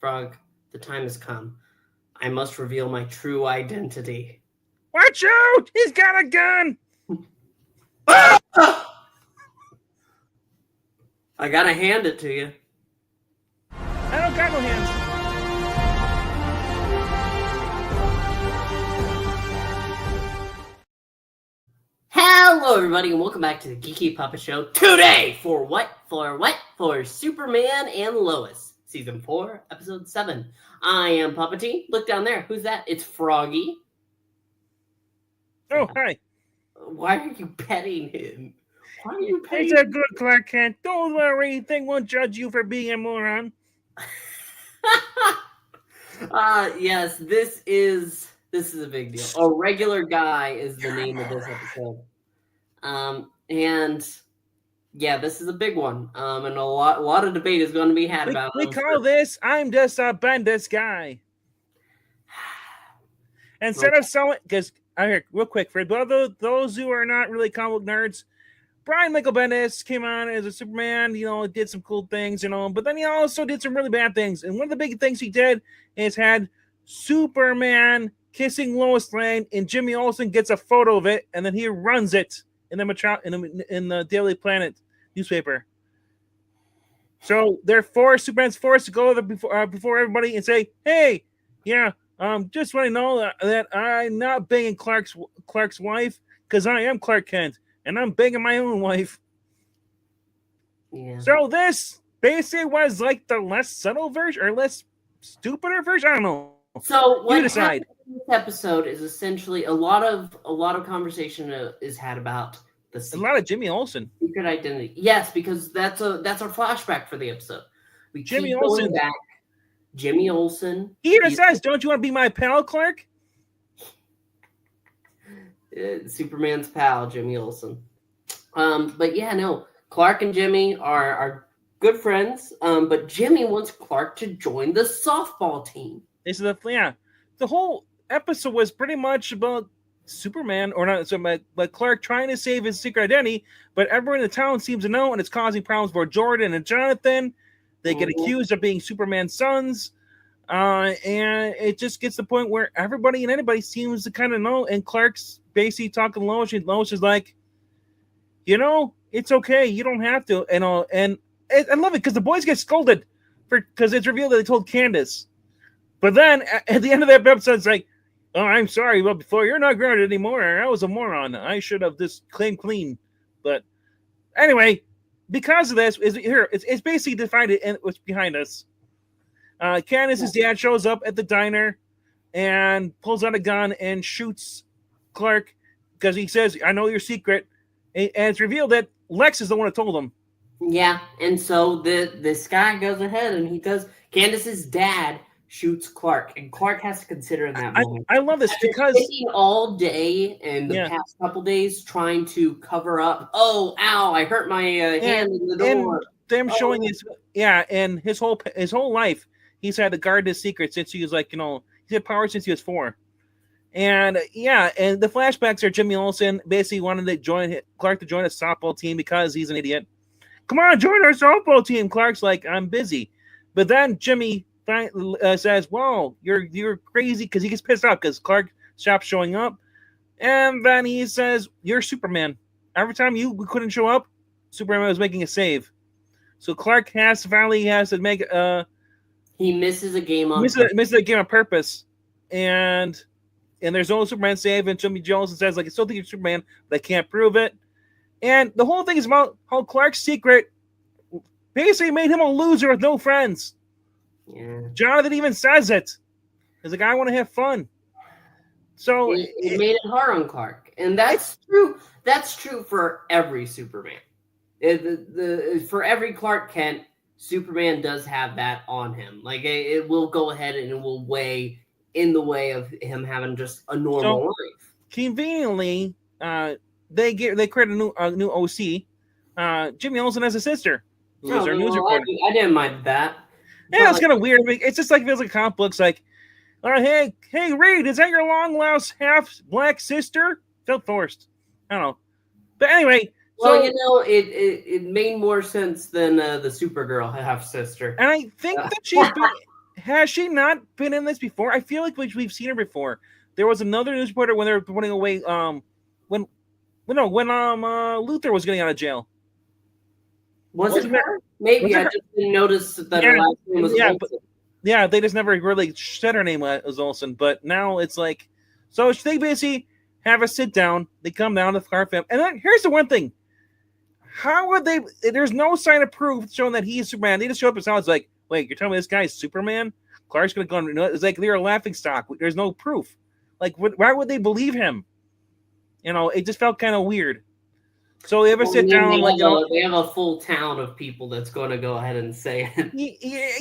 Frog, the time has come. I must reveal my true identity. Watch out! He's got a gun! I gotta hand it to you. I don't got no hands. Hello, everybody, and welcome back to the Geeky Puppet Show. Today, for what? For Superman and Lois, Season 4, Episode 7. I am Puppety. Look down there. Who's that? It's Froggy. Oh, hi. Why are you petting him? Why are you petting him? It's a good Clark Kent. Don't worry. They won't judge you for being a moron. Yes, this is a big deal. A regular guy is the name of this episode. And yeah, this is a big one. And a lot of debate is going to be had about it. We call this I'm just a Bendis guy. Instead of someone, because real quick, for those who are not really comic book nerds, Brian Michael Bendis came on as a Superman, did some cool things, but then he also did some really bad things. And one of the big things he did is had Superman kissing Lois Lane, and Jimmy Olsen gets a photo of it, and then he runs it in the Daily Planet newspaper. So Superman's forced to go there before everybody and say, "Hey, yeah, just want to know that I'm not banging Clark's wife because I am Clark Kent and I'm banging my own wife." Yeah. So this basically was like the less subtle version or less stupider version. I don't know. So what you decide. This episode is essentially a lot of conversation is had about a lot of Jimmy Olsen secret identity. Yes, because that's our flashback for the episode. We Jimmy keep Olsen going back. Jimmy Olsen. He even says, "Don't you want to be my pal, Clark?" Superman's pal, Jimmy Olsen. But yeah, no, Clark and Jimmy are good friends. But Jimmy wants Clark to join the softball team. This is the whole episode was pretty much about Superman, or not, but Clark trying to save his secret identity, but everyone in the town seems to know, and it's causing problems for Jordan and Jonathan. They get accused of being Superman's sons, and it just gets to the point where everybody and anybody seems to kind of know, and Clark's basically talking to Lois, and Lois is like, it's okay, you don't have to, and I love it, because the boys get scolded, because it's revealed that they told Candace. But then, at the end of that episode, it's like, "Oh, I'm sorry, but before you're not grounded anymore. I was a moron. I should have just claimed clean." But anyway, because of this, it's basically defined in what's behind us. Candace's dad shows up at the diner and pulls out a gun and shoots Clark because he says, "I know your secret." And it's revealed that Lex is the one that told him. Yeah, and so this guy goes ahead and he does. Candace's dad shoots Clark, and Clark has to consider in that moment. I love this because all day and the past couple days trying to cover up. Oh, ow! I hurt my hand in the door. And them showing and his whole life he's had to guard his secret since he was he's had power since he was 4. And and the flashbacks are Jimmy Olsen basically wanted to Clark to join a softball team because he's an idiot. "Come on, join our softball team." Clark's like, "I'm busy," but then Jimmy says, "Whoa, you're crazy," because he gets pissed off because Clark stops showing up, and then he says, "You're Superman. Every time you couldn't show up, Superman was making a save." So Clark has to make he misses a game on misses a game on purpose, and there's no Superman save, and Jimmy Olsen says, "I still think you're Superman, but I can't prove it." And the whole thing is about how Clark's secret basically made him a loser with no friends. Yeah. Jonathan even says it. He's like, "I want to have fun." So it made it hard on Clark, and that's true. That's true for every Superman. For every Clark Kent, Superman does have that on him. Like it will go ahead and it will weigh in the way of him having just a normal life. Conveniently, they create a new OC. Jimmy Olsen has a sister. Who's our news reporter. I didn't mind that. Yeah, it's kind of weird. It's just like it feels like comic books. Like, hey, Reed, is that your long lost half black sister? Felt forced. I don't know, but anyway. Well, it made more sense than the Supergirl half sister. And I think that she's has she not been in this before? I feel like we've seen her before. There was another news reporter when they were putting away when Luther was getting out of jail. Was it her? Maybe I just didn't notice that her last name was Olsen. Yeah, they just never really said her name was Olsen, but now it's like, so they basically have a sit down. They come down to Garfin, and then here's the one thing: how would they? There's no sign of proof showing that he's Superman. They just show up and sounds like, wait, you're telling me this guy's Superman? Clark's gonna go. It's like they're a laughing stock. There's no proof. Like, why would they believe him? It just felt kind of weird. So they have a sit down. They have a full town of people that's going to go ahead and say it.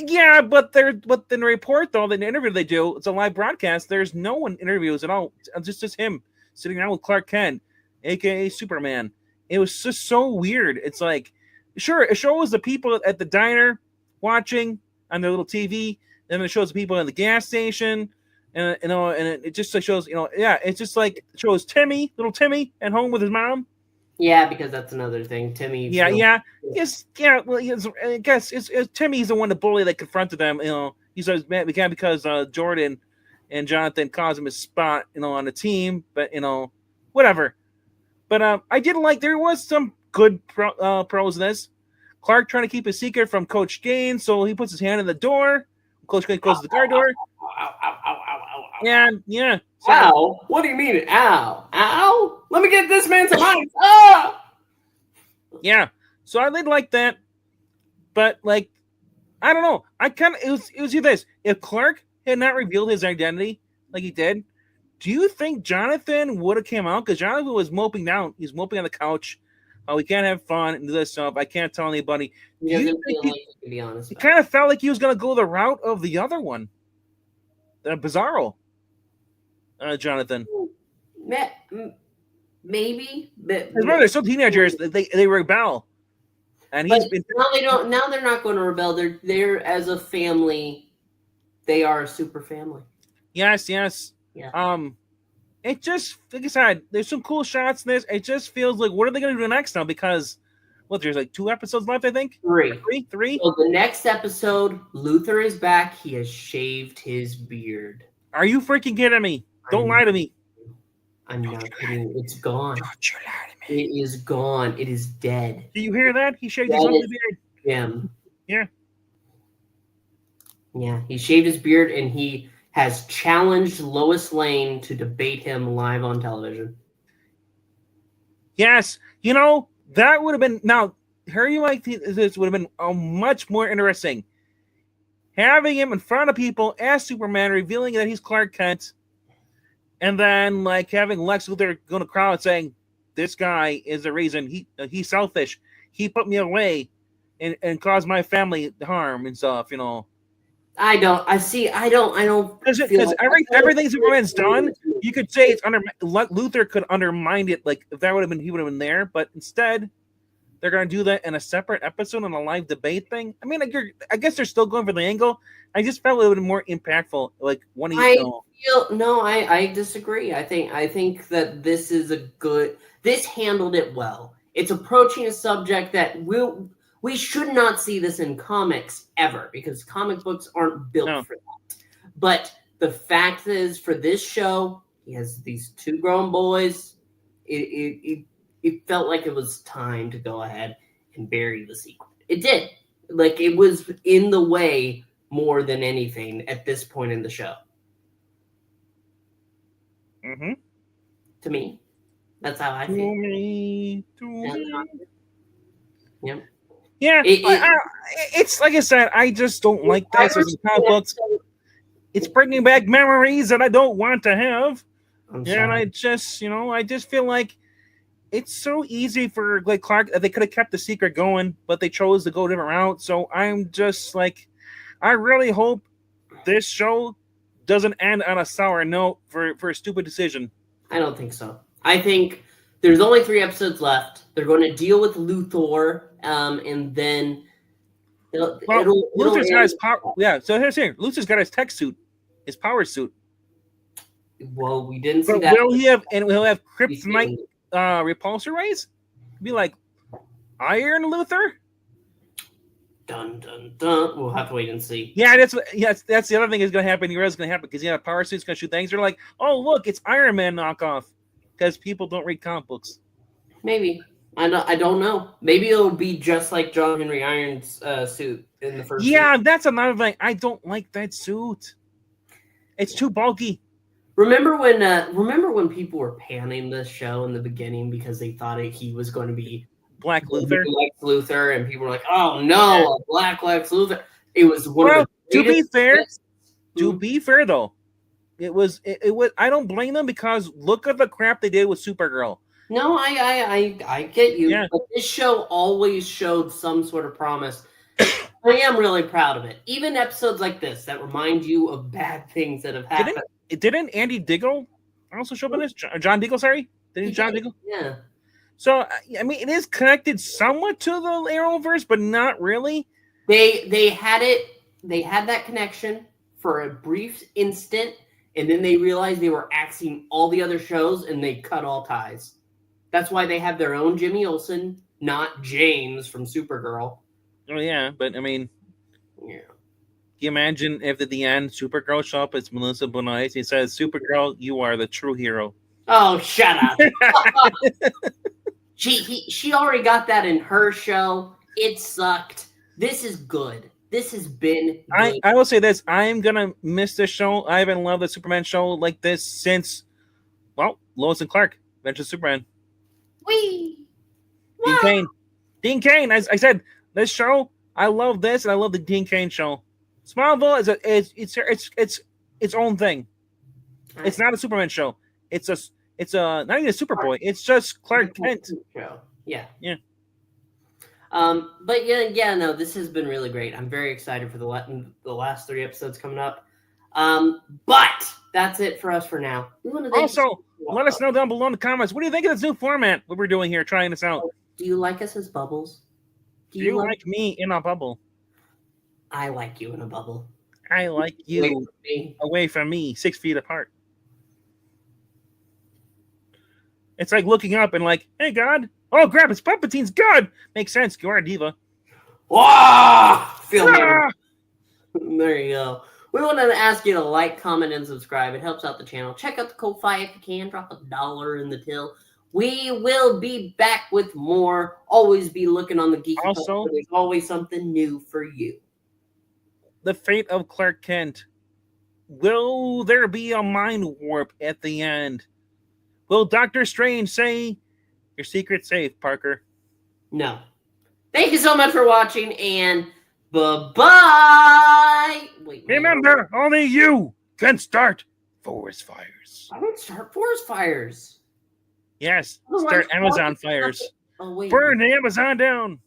Yeah, but in the report though, the interview they do, it's a live broadcast. There's no one interviews at all. It's just him sitting down with Clark Kent, aka Superman. It was just so weird. It's like, sure, it shows the people at the diner watching on their little TV. Then it shows the people in the gas station, and it just shows, it's just like it shows little Timmy, at home with his mom. Yeah, because that's another thing. Timmy. Yeah. Yes. Yeah. Well, I guess it's Timmy's the one, the bully that confronted them. He says, "Man, because Jordan and Jonathan caused him a spot, on the team." But whatever. But I did like there was some good pros in this. Clark trying to keep a secret from Coach Gaines, so he puts his hand in the door. Coach Gaines closes the car door. And yeah. So, ow! What do you mean, ow? Ow! Let me get this man some ice. Ah! Yeah. So I did like that, but like, I don't know. It was this. If Clark had not revealed his identity like he did, do you think Jonathan would have came out? Because Jonathan was moping down. He's moping on the couch. We can't have fun and do this stuff. I can't tell anybody. He doesn't feel like he can be honest. It kind of felt like he was going to go the route of the other one, the Bizarro. Jonathan. Maybe, but they're still teenagers. They rebel, and now they don't. Now they're not going to rebel. They're as a family. They are a super family. Yes. Yeah. It just, like I said, there's some cool shots in this. It just feels like, what are they going to do next now? Because there's like 2 episodes left, I think. Three. So the next episode, Luther is back. He has shaved his beard. Are you freaking kidding me? Don't lie to me. I'm not kidding. It's gone. Don't you lie to me. It is gone. It is dead. Do you hear that? He shaved his ugly beard. Yeah. Yeah. He shaved his beard, and he has challenged Lois Lane to debate him live on television. Yes. That would have been, now, this would have been much more interesting. Having him in front of people as Superman, revealing that he's Clark Kent, and then like having Lex Luthor going to crowd saying, "This guy is the reason he's selfish. He put me away and caused my family harm and stuff." I don't. Because everything Superman's done, you could say it's under. Luthor could undermine it. Like if that would have been, he would have been there. But instead, they're going to do that in a separate episode on a live debate thing. I mean, I guess they're still going for the angle. I just felt it would have been more impactful. Like one of you. I disagree. I think that this is this handled it well. It's approaching a subject that we should not see this in comics ever, because comic books aren't built for that. But the fact is, for this show, he has these 2 grown boys. It felt like it was time to go ahead and bury the secret. It did. Like, it was in the way more than anything at this point in the show. Mm-hmm. To me. That's how I feel. To me. Yeah. Yeah. It's like I said, I just don't like this as comic books. It's bringing back memories that I don't want to have. And I just feel like it's so easy for like Clark. They could have kept the secret going, but they chose to go a different route. So I'm just like, I really hope this show doesn't end on a sour note for a stupid decision. I don't think so. I think there's only 3 episodes left. They're going to deal with Luthor, and then Luthor's got his power. Yeah, so here's here. Luthor's got his tech suit, his power suit. Well, we didn't see but that. Will he have kryptonite repulsor rays? Be like Iron Luthor? Dun dun dun. We'll have to wait and see. Yeah, that's the other thing is going to happen. You realize it's going to happen because power suit's going to shoot things. They're like, oh look, it's Iron Man knockoff because people don't read comic books. Maybe. I don't know. Maybe it'll be just like John Henry Iron's suit in the first. Yeah, season. that's another thing. I don't like that suit. It's too bulky. Remember when people were panning this show in the beginning because they thought he was going to be Black Luthor. Lex Luthor, and people were like, "Oh no, a Black Lex Luthor!" It was one of the to be fair though, it was. I don't blame them because look at the crap they did with Supergirl. No, I get you. Yeah. But this show always showed some sort of promise. I am really proud of it. Even episodes like this that remind you of bad things that have happened. Didn't Andy Diggle also show up in this? John Diggle, sorry? Didn't John Diggle? Yeah. So, I mean, it is connected somewhat to the Arrowverse, but not really. They had that connection for a brief instant, and then they realized they were axing all the other shows, and they cut all ties. That's why they have their own Jimmy Olsen, not James from Supergirl. Oh, yeah, but, I mean... Yeah. Can you imagine if at the end Supergirl show up as Melissa Benoist? He says, Supergirl, you are the true hero. Oh, shut up. She already got that in her show. It sucked. This is good. This has been good. I will say this. I am going to miss this show. I haven't loved the Superman show like this since, well, Lois and Clark, Adventures of Superman. Whee! Dean Cain. As I said, this show, I love this, and I love the Dean Cain show. Smallville is its own thing. It's not a Superman show. It's not even a Superboy. It's just Clark Kent. Show. Yeah. Yeah. But no, this has been really great. I'm very excited for the last 3 episodes coming up. But that's it for us for now. Also, let us know down below in the comments. What do you think of this new format? What we're doing here, trying this out? Do you like us as bubbles? Do you like me in a bubble? I like you in a bubble. I like you away from me, 6 feet apart. It's like looking up and like, hey, God. Oh, crap, it's Palpatine's God. Makes sense. You are a diva. Wow! There you go. We wanted to ask you to like, comment, and subscribe. It helps out the channel. Check out the Ko-Fi if you can. Drop $1 in the till. We will be back with more. Always be looking on the Geek. Also, there's always something new for you. The fate of Clark Kent. Will there be a mind warp at the end? Will Dr. Strange say, your secret's safe, Parker? No. Thank you so much for watching, and bye-bye! Remember, only you can start forest fires. I don't start forest fires. Yes, start Amazon fires. Oh, wait. Burn Amazon down.